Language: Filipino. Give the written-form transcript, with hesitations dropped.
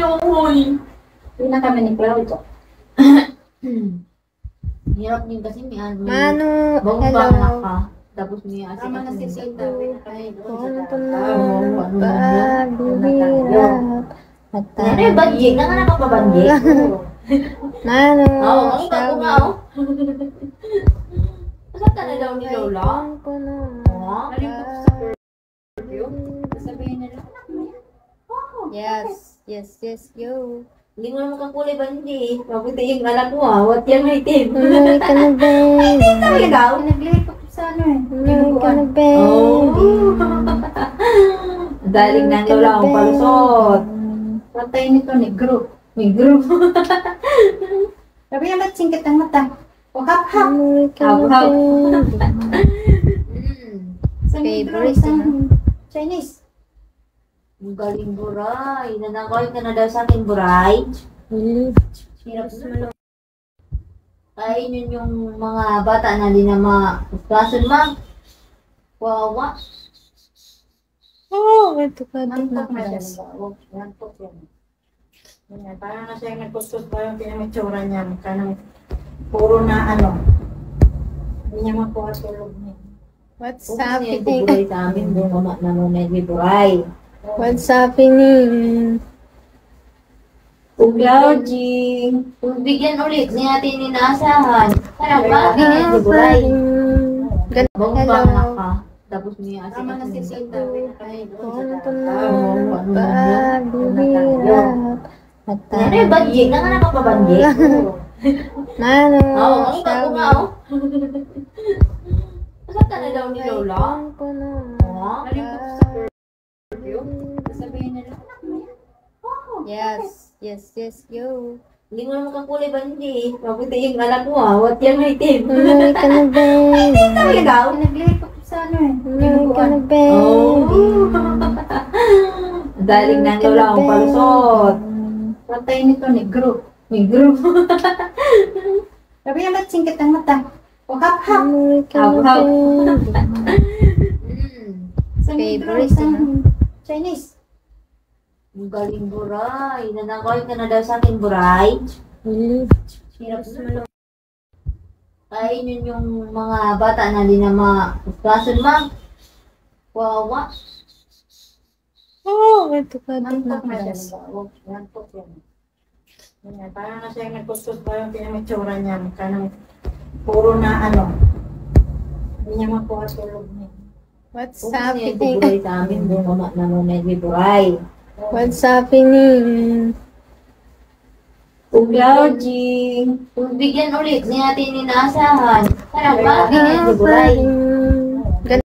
Joy. Hindi na kami ni Chloe ko. Hirap din kasi may ano. Manu, Bang-bang hello. ka. Tapos may asin. Tama na si Sinta. Kung ito na paghihirap at Ano yung banjik? Nanganak ka pa banjik? Manu, Oo, ang iba ko nga oh. Saan ka na daw ni Lola? Oo. Sabihin nila. Yes, yes, yes, yo. Hindi mo naman kakulay banji. Mabuti yung anak mo ah. What yan may team? Umuwi ka na, babe. Ikaw? Nag-live ako sa ano eh. Umuwi ka na, Oh. babe. Daling ng Lola ang palusot. Patay nito ni group. May group. Sabi yan ba't singkit ang mata? O hap-hap. Umuwi ka na, Hap-hap. babe. Sa negro, Favorite, sa ano? Chinese. Ang galing, Buray. Nanakawin ka na daw sa akin, Buray. Hirap sa Ay, yun yung mga bata na di na ma-kasun, ma. Wawa. Oh, ito ka din Nantok na siya. na. Nantok yan. Ganyan, parang na siya nagkustos pa yung pinamitsura niya. Kanang puro na ano. Hindi niya makuha tulog niya. What's Kung kasi yung happening? Buray sa amin, doon mama na muna yung Buray. What's happening? Clouding. Kung bigyan ulit ni atin inaasahan. Parang ba? Bigyan si Buray. Bang-bang ka. Tapos may asin. Tama na si Sinta. Kung ito na paghihirap at Ano yung banjik? Nanganak ka pa banjik? Manu, Oo, ang iba ko nga oh. Saan ka na daw ni Lola? Oo. Sabihin nila. Yes, yes, yes, yo. Hindi mo naman kakulay banji. Mabuti yung anak mo ah. What yan may team? Umuwi ka na, babe. Ikaw? Nag-live ako sa ano eh. Umuwi ka na, Oh. babe. Daling ng Lola ang palusot. Patay nito ni group. May group. Sabi yan ba't singkit ang mata? O hap-hap. Umuwi ka na, Hap-hap. babe. Sa negro, Favorite, sa ano? Chinese. Ang galing, Buray. Nanakawin ka na daw sa akin, Buray. Hirap sa Ay, yun yung mga bata na di na ma-kasun, ma. Wawa. Oh, ito ka din na. Nantok na siya. Nantok yan. Ganyan, parang na siya nagkustos pa yung pinamitsura niya. Kanang puro na ano. Hindi niya makuha tulog niya. What's Kung kasi yung happening? Buray sa amin, doon mama na muna yung Buray. What's happening? Clouding. Kung bigyan ulit ni atin inaasahan. Parang ba? Bigyan si Buray.